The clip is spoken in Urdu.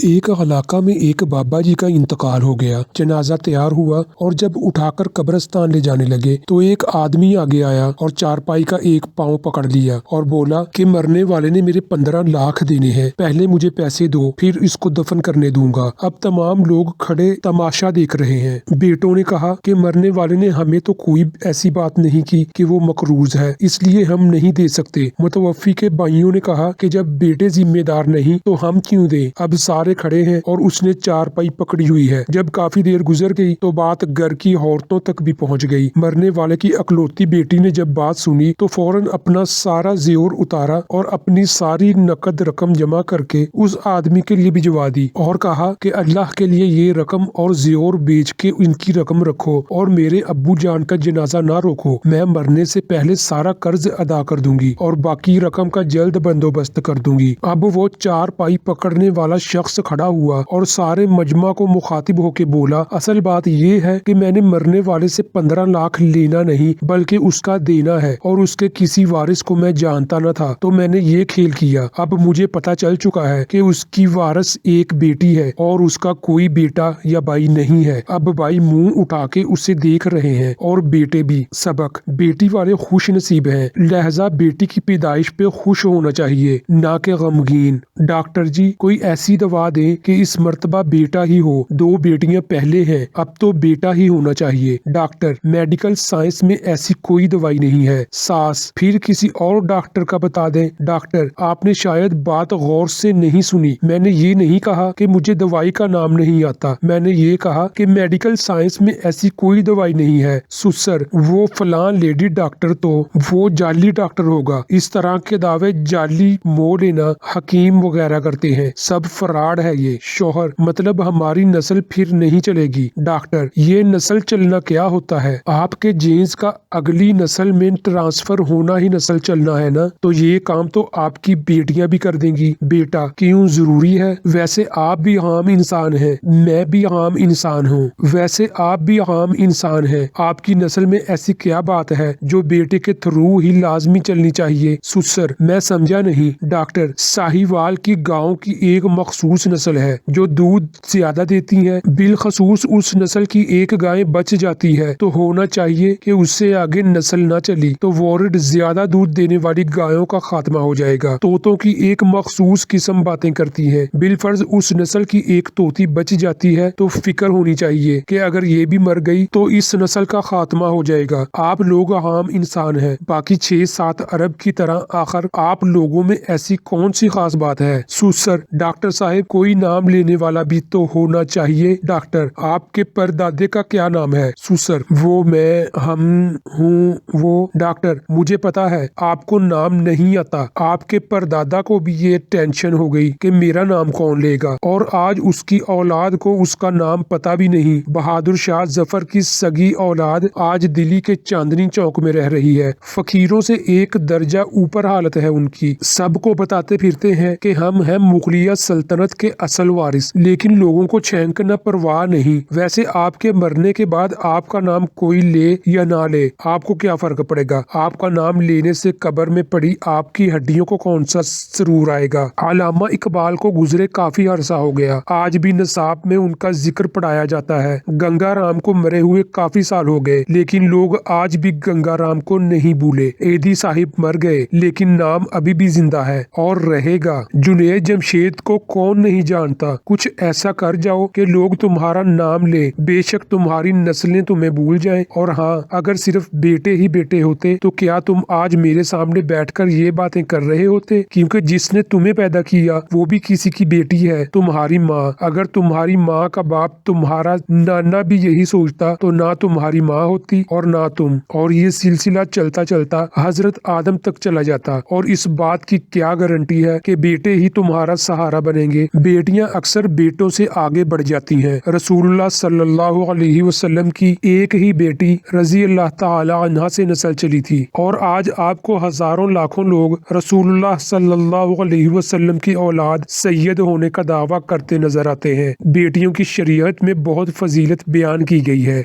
ایک علاقہ میں ایک بابا جی کا انتقال ہو گیا۔ جنازہ تیار ہوا اور جب اٹھا کر قبرستان لے جانے لگے تو ایک آدمی آگے آیا اور چارپائی کا ایک پاؤں پکڑ لیا اور بولا کہ مرنے والے نے میرے 15 لاکھ دینے ہیں، پہلے مجھے پیسے دو پھر اس کو دفن کرنے دوں گا۔ اب تمام لوگ کھڑے تماشا دیکھ رہے ہیں۔ بیٹوں نے کہا کہ مرنے والے نے ہمیں تو کوئی ایسی بات نہیں کی کہ وہ مقروض ہے، اس لیے ہم نہیں دے سکتے۔ متوفی کے بھائیوں نے کہا کہ جب بیٹے ذمہ دار نہیں تو ہم کیوں دیں؟ اب سارے کھڑے ہیں اور اس نے چارپائی پکڑی ہوئی ہے۔ جب کافی دیر گزر گئی تو بات گھر کی عورتوں تک بھی پہنچ گئی۔ مرنے والے کی اکلوتی بیٹی نے جب بات سنی تو فوراً اپنا سارا زیور اتارا اور اپنی ساری نقد رقم جمع کر کے اس آدمی کے لیے بھجوا دی اور کہا کہ اللہ کے لیے یہ رقم اور زیور بیچ کے ان کی رقم رکھو اور میرے ابو جان کا جنازہ نہ روکو، میں مرنے سے پہلے سارا قرض ادا کر دوں گی اور باقی رقم کا جلد بندوبست کر دوں گی۔ اب وہ چارپائی پکڑنے والا شخص کھڑا ہوا اور سارے مجمع کو مخاطب ہو کے بولا، اصل بات یہ ہے کہ میں نے مرنے والے سے 15 لاکھ لینا نہیں بلکہ اس کا دینا ہے، اور اس کے کسی وارث کو میں جانتا نہ تھا تو میں نے یہ کھیل کیا۔ اب مجھے پتا چل چکا ہے کہ اس کی وارث ایک بیٹی ہے اور اس کا کوئی بیٹا یا بھائی نہیں ہے۔ اب بھائی منہ اٹھا کے اسے دیکھ رہے ہیں اور بیٹے بھی۔ سبق: بیٹی والے خوش نصیب ہیں، لہذا بیٹی کی پیدائش پہ خوش ہونا چاہیے نہ کہ غمگین۔ ڈاکٹر جی کوئی ایسی دوا دیں کہ اس مرتبہ بیٹا ہی ہو، 2 بیٹیاں پہلے ہیں، اب تو بیٹا ہی ہونا چاہیے۔ ڈاکٹر: میڈیکل سائنس میں ایسی کوئی دوائی نہیں ہے۔ ساس: پھر کسی اور ڈاکٹر کا بتا دیں۔ ڈاکٹر: آپ نے شاید بات غور سے نہیں سنی، میں نے یہ نہیں کہا کہ مجھے دوائی کا نام نہیں آتا، میں نے یہ کہا کہ میڈیکل سائنس میں ایسی کوئی دوائی نہیں ہے۔ سسر: وہ فلاں لیڈی ڈاکٹر تو وہ جعلی ڈاکٹر ہوگا، اس طرح کے دعوے جعلی مو لینا حکیم وغیرہ کرتے ہیں، سب فراڈ ہے یہ۔ شوہر: مطلب ہماری نسل پھر نہیں چلے گی؟ ڈاکٹر: یہ نسل چلنا کیا ہوتا ہے؟ آپ کے جینز کا اگلی نسل میں ٹرانسفر ہونا ہی نسل چلنا ہے نا، تو یہ کام تو آپ کی بیٹیاں بھی کر دیں گی۔ بیٹا: کیوں ضروری ہے؟ ویسے آپ بھی عام انسان ہیں، میں بھی عام انسان ہوں، ویسے آپ بھی عام انسان ہیں، آپ کی نسل میں ایسی کیا بات ہے جو بیٹے کے تھرو ہی لازمی چلنی چاہیے؟ سسر: میں سمجھا نہیں۔ ڈاکٹر: ساہیوال کی گاؤں کی ایک مخصوص نسل ہے جو دودھ زیادہ دیتی ہیں، بالخصوص اس نسل کی ایک گائے بچ جاتی ہے تو ہونا چاہیے کہ اس سے آگے نسل نہ چلی تو وارڈ زیادہ دودھ دینے والی گایوں کا خاتمہ ہو جائے گا۔ طوطوں کی ایک مخصوص قسم باتیں کرتی ہیں، بالفرض اس نسل کی ایک طوطی بچ جاتی ہے تو فکر ہونی چاہیے کہ اگر یہ بھی مر گئی تو اس نسل کا خاتمہ ہو جائے گا۔ آپ لوگ عام انسان ہیں، باقی 6-7 ارب کی طرح، آخر آپ لوگوں میں ایسی کون سی خاص بات ہے؟ سسر: ڈاکٹر صاحب کوئی نام لینے والا بھی تو ہونا چاہیے۔ ڈاکٹر: آپ کے پردادے کا کیا نام ہے؟ سسر: وہ میں، ہم، ہوں، وہ۔ ڈاکٹر: مجھے پتا ہے آپ کو نام نہیں آتا، آپ کے پردادا کو بھی یہ ٹینشن ہو گئی کہ میرا نام کون لے گا، اور آج اس کی اولاد کو اس کا نام پتا بھی نہیں۔ بہادر شاہ ظفر کی سگی اولاد آج دلی کے چاندنی چوک میں رہ رہی ہے، فقیروں سے ایک درجہ اوپر حالت ہے ان کی، سب کو بتاتے پھرتے ہیں کہ ہم ہیں مغلیہ سلطنت کے اصل وارث، لیکن لوگوں کو چھینک نہ پرواہ نہیں۔ ویسے آپ کے مرنے کے بعد آپ کا نام کوئی لے یا نہ لے آپ کو کیا فرق پڑے گا؟ آپ کا نام لینے سے قبر میں پڑی آپ کی ہڈیوں کو کون سا سرور آئے گا؟ علامہ اقبال کو گزرے کافی عرصہ ہو گیا، آج بھی نصاب میں ان کا ذکر پڑھایا جاتا ہے۔ گنگا رام کو مرے ہوئے کافی سال ہو گئے لیکن لوگ آج بھی گنگا رام کو نہیں بھولے۔ ایدھی صاحب مر گئے لیکن نام ابھی بھی زندہ ہے اور رہے گا۔ جنید جمشید کو کون نہیں جانتا؟ کچھ ایسا کر جاؤ کہ لوگ تمہارا نام لیں، بے شک تمہاری نسلیں تمہیں بھول جائیں، اور ہاں اگر صرف بیٹے ہی بیٹے ہوتے تو کیا تم آج میرے سامنے بیٹھ کر یہ باتیں کر رہے ہوتے؟ کیونکہ جس نے تمہیں پیدا کیا وہ بھی کسی کی بیٹی ہے، تمہاری ماں۔ اگر تمہاری ماں کا باپ تمہارا نانا بھی یہی سوچتا تو نہ تمہاری ماں ہوتی اور نہ تم، اور یہ سلسلہ چلتا چلتا حضرت آدم تک چلا جاتا، اور اس بات کی کیا گارنٹی ہے کہ بیٹے ہی تمہارا سہارا بنیں گے؟ بیٹیاں اکثر بیٹوں سے آگے بڑھ جاتی ہیں۔ رسول اللہ صلی اللہ علیہ وسلم کی ایک ہی بیٹی رضی اللہ تعالی عنہا سے نسل چلی تھی، اور آج آپ کو ہزاروں لاکھوں لوگ رسول اللہ صلی اللہ علیہ وسلم کی اولاد سید ہونے کا دعویٰ کرتے نظر آتے ہیں۔ بیٹیوں کی شریعت میں بہت فضیلت بیان کی گئی ہے۔